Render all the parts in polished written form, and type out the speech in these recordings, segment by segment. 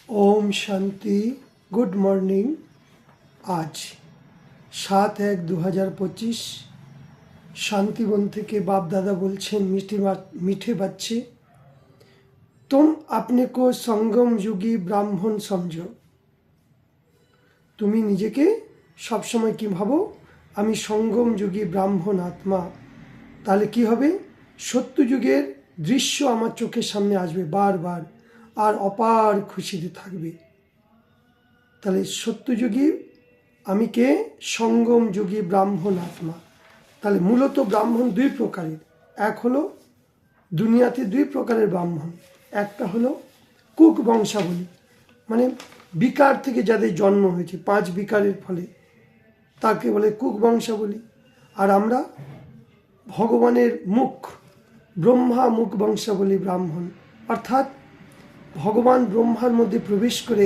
Om Shanti. Good morning. आज 7/1/2025 शांतिवन থেকে बाप दादा बोलছেন मीठे बच्चे, तुम अपने को संगम युगी ब्राह्मण समझो। তুমি নিজেকে সবসময় কি ভাবো, আমি সঙ্গম যুগী ব্রাহ্মণ আত্মা। তাহলে কি হবে, সত্য যুগের দৃশ্য আমার চোখের সামনে আসবে বারবার আর অপার খুশিতে থাকবে। তাহলে সত্যযুগী আমি কে, সঙ্গম যুগী ব্রাহ্মণ আত্মা। তাহলে মূলত ব্রাহ্মণ দুই প্রকারের। এক হলো দুনিয়াতে দুই প্রকারের ব্রাহ্মণ। একটা হলো কুক বংশাবলী, মানে বিকার থেকে যাদের জন্ম হয়েছে 5 বিকারের ফলে, তাকে বলে কুক বংশাবলী। আর আমরা ভগবানের মুখ, ব্রহ্মা মুখ বংশাবলী ব্রাহ্মণ, অর্থাৎ ভগবান ব্রহ্মার মধ্যে প্রবেশ করে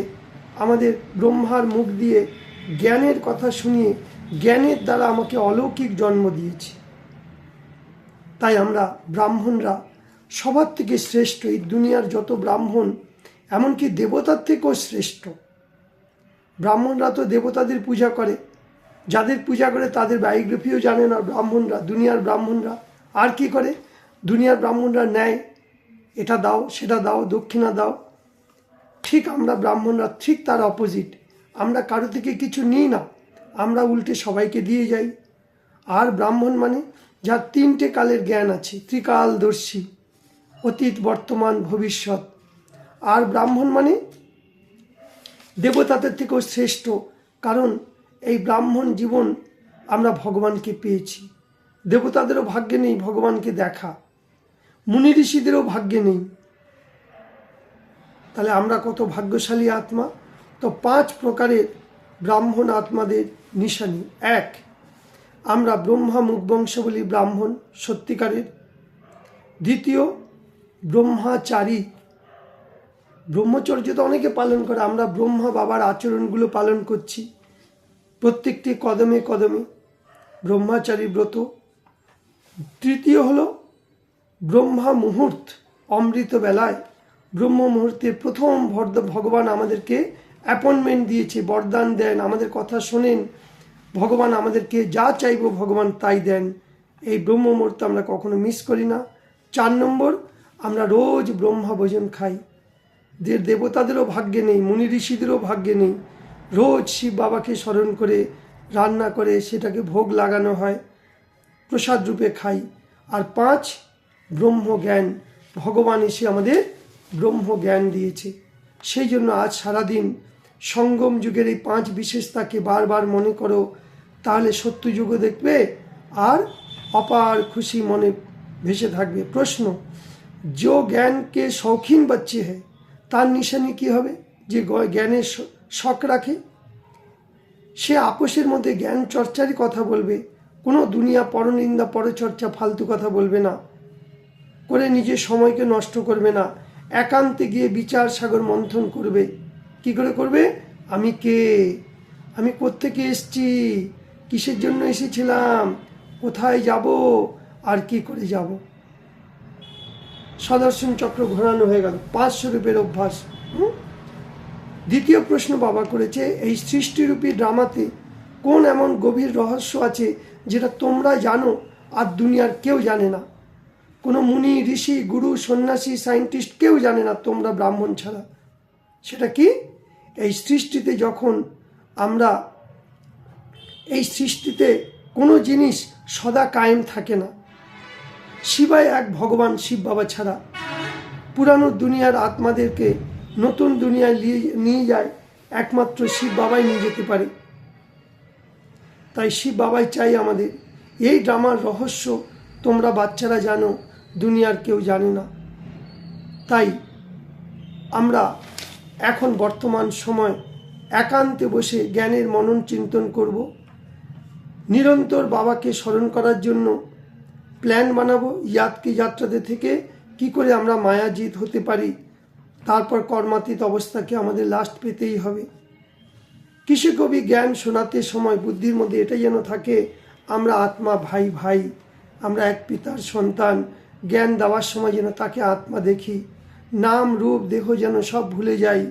আমাদের ব্রহ্মার মুখ দিয়ে জ্ঞানের কথা শুনিয়ে জ্ঞানের দ্বারা আমাকে অলৌকিক জন্ম দিয়েছে। তাই আমরা ব্রাহ্মণরা সবার থেকে শ্রেষ্ঠ। এই দুনিয়ার যত ব্রাহ্মণ, এমনকি দেবতার থেকেও শ্রেষ্ঠ। ব্রাহ্মণরা তো দেবতাদের পূজা করে, যাদের পূজা করে তাদের বায়োগ্রাফিও জানে না ব্রাহ্মণরা। দুনিয়ার ব্রাহ্মণরা আর কি করে, দুনিয়ার ব্রাহ্মণরা নেয়, এটা দাও সেটা দাও, দক্ষিণা দাও। ঠিক আমরা ব্রাহ্মণরা ঠিক তার অপোজিট। আমরা কারো থেকে কিছু নিই না, আমরা উল্টে সবাইকে দিয়ে যাই। আর ব্রাহ্মণ মানে যার 3টে কালের জ্ঞান আছে, ত্রিকালদর্শী, অতীত বর্তমান ভবিষ্যৎ। আর ব্রাহ্মণ মানে দেবতাদের থেকেও শ্রেষ্ঠ, কারণ এই ব্রাহ্মণ জীবন আমরা ভগবানকে পেয়েছি। দেবতাদেরও ভাগ্যে নেই ভগবানকে দেখা, মুনি ঋষিদেরও ভাগ্যে নেই। তাহলে আমরা কত ভাগ্যশালী আত্মা। তো 5 প্রকারের ব্রাহ্মণ আত্মাদের নিশানি। 1, আমরা ব্রহ্মা মুখ বংশাবলী ব্রাহ্মণ সত্যিকারের। দ্বিতীয়, ব্রহ্মাচারী, ব্রহ্মচর্য তো অনেকে পালন করে, আমরা ব্রহ্মা বাবার আচরণগুলো পালন করছি প্রত্যেকটি কদমে কদমে, ব্রহ্মাচারী ব্রত। তৃতীয় হলো ব্রহ্মা মুহূর্ত, অমৃত বেলায় ব্রহ্ম মুহূর্তে প্রথম ভগবান আমাদেরকে অ্যাপয়েন্টমেন্ট দিয়েছে, বরদান দেন, আমাদের কথা শোনেন ভগবান, আমাদেরকে যা চাইব ভগবান তাই দেন। এই ব্রহ্ম মুহূর্ত আমরা কখনো মিস করি না। 4 নম্বর, আমরা রোজ ব্রহ্মা ভোজন খাই। দেবতাদেরও ভাগ্যে নেই, মুনি ঋষিদেরও ভাগ্যে নেই। রোজ শিব বাবাকে স্মরণ করে রান্না করে সেটাকে ভোগ লাগানো হয়, প্রসাদ রূপে খাই। আর 5, ব্রহ্মজ্ঞান, ভগবান এসে আমাদের ব্রহ্মজ্ঞান দিয়েছে। সেই জন্য আজ সারাদিন সঙ্গম যুগের এই 5 বিশেষতাকে বারবার মনে করো, তাহলে সত্য যুগও দেখবে আর অপার খুশি মনে ভেসে থাকবে। প্রশ্ন, যে জ্ঞানকে শৌখিন বাচ্চে হয় তার নিশানি কি হবে? যে জ্ঞানের শখ রাখে সে আপোষের মধ্যে জ্ঞান চর্চারই কথা বলবে, কোনো দুনিয়া পরনিন্দা পরচর্চা ফালতু কথা বলবে না, করে নিজের সময়কে নষ্ট করবে না। একান্তে গিয়ে বিচার সাগর মন্থন করবে। কি করে করবে? আমি কে, আমি কোত্থেকে এসছি, কিসের জন্য এসেছিলাম, কোথায় যাব, আর কি করে যাব। সদর্শন চক্র ঘোরানো হয়ে গেল, 5 স্বরূপের অভ্যাস। দ্বিতীয় প্রশ্ন বাবা করেছে, এই সৃষ্টিরূপী ড্রামাতে কোন এমন গভীর রহস্য আছে যেটা তোমরা জানো আর দুনিয়ার কেউ জানে না? কোনো মুনি ঋষি গুরু সন্ন্যাসী সায়েন্টিস্ট কেউ জানে না তোমরা ব্রাহ্মণ ছাড়া। সেটা কি? এই সৃষ্টিতে যখন আমরা, এই সৃষ্টিতে কোনো জিনিস সদা কায়েম থাকে না। শিবায় এক ভগবান শিব বাবা ছাড়া পুরানো দুনিয়ার আত্মাদেরকে নতুন দুনিয়ায় নিয়ে যায় একমাত্র শিব বাবাই নিয়ে যেতে পারে। তাই শিব বাবাই চাই আমাদের। এই ড্রামার রহস্য তোমরা বাচ্চারা জানো, দুনিয়ার কেউ জানে না। তাই আমরা এখন বর্তমান সময় একান্তে বসে জ্ঞানের মনন চিন্তন করব, নিরন্তর বাবাকে স্মরণ করার জন্য প্ল্যান বানাবো। ইয়াদ কি যাত্রাতে থেকে কি করে আমরা মায়াজিত হতে পারি, তারপর কর্মাতীত অবস্থাকে আমাদের লাস্ট পেতেই হবে। কিসে কবি জ্ঞান শোনাতে সময় বুদ্ধির মধ্যে এটা যেন থাকে, আমরা আত্মা ভাই ভাই, আমরা এক পিতার সন্তান। জ্ঞান দেওয়ার সময় যেন তাকে আত্মা দেখি, নাম রূপ দেহ যেন সব ভুলে যাই।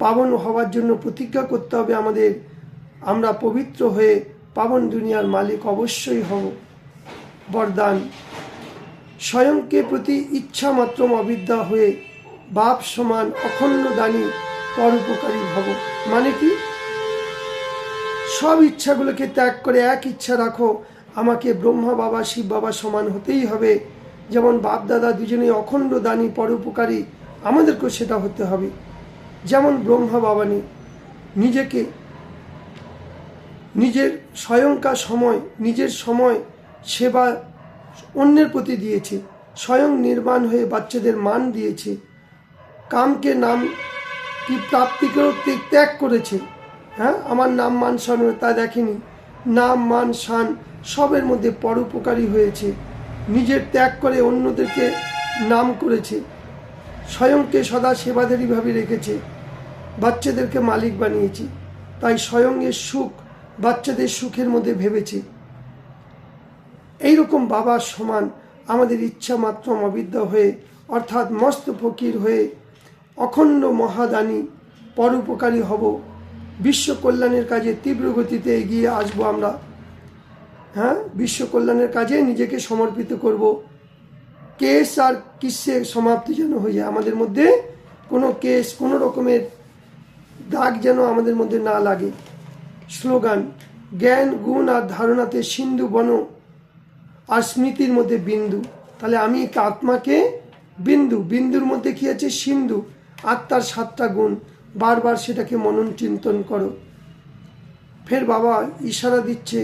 পাবন হওয়ার জন্য প্রতিজ্ঞা করতে হবে আমাদের। আমরা পবিত্র হয়ে পাবন দুনিয়ার মালিক অবশ্যই হব। বরদান, স্বয়ংকে প্রতি ইচ্ছা মাত্র অবিদ্যা হয়ে বাপ সমান অখণ্ড দানী পরোপকারী ভব। মানে কি? সব ইচ্ছাগুলোকে ত্যাগ করে এক ইচ্ছা রাখো, আমাকে ব্রহ্মা বাবা শিব বাবা সমান হতেই হবে। যেমন বাপ দাদা দুজনেই অখণ্ড দানী পরোপকারী, আমাদেরকেও সেটা হতে হবে। যেমন ব্রহ্মা বাবানি নিজেকে নিজের স্বয়ংকার সময়, নিজের সময় সেবা অন্যের প্রতি দিয়েছে, স্বয়ং নির্বাণ হয়ে বাচ্চাদের মান দিয়েছে, কামকে নাম কি প্রাপ্তিকেও ত্যাগ করেছে। হ্যাঁ, আমার নাম মান শান তা দেখেনি, নাম মান শান সবের মধ্যে পরোপকারী হয়েছে, নিজের ত্যাগ করে অন্যদেরকে নাম করেছে, স্বয়ংকে সদা সেবাধারীভাবে রেখেছে, বাচ্চাদেরকে মালিক বানিয়েছে। তাই স্বয়ংয়ের সুখ বাচ্চাদের সুখের মধ্যে ভেবেছে। এইরকম বাবার সমান আমাদের ইচ্ছা মাত্র অবিদ্যা হয়ে, অর্থাৎ মস্ত ফকির হয়ে অখণ্ড মহাদানী পরোপকারী হব। বিশ্ব কল্যাণের কাজে তীব্র গতিতে এগিয়ে আসবো আমরা। হ্যাঁ, বিশ্ব কল্যাণের কাজে নিজেকে সমর্পিত করব। কেস আর কিসের সমাপ্তি যেন হয়ে যায়, আমাদের মধ্যে কোনো কেস, কোনো রকমের দাগ যেন আমাদের মধ্যে না লাগে। স্লোগান, জ্ঞান গুণ আর ধারণাতে সিন্ধু বন আর স্মৃতির মধ্যে বিন্দু। তাহলে আমি আত্মাকে বিন্দু, বিন্দুর মধ্যে কি আছে? সিন্ধু। আত্মার 7টা গুণ, বারবার সেটাকে মনন চিন্তন করো। ফের বাবা ইশারা দিচ্ছে,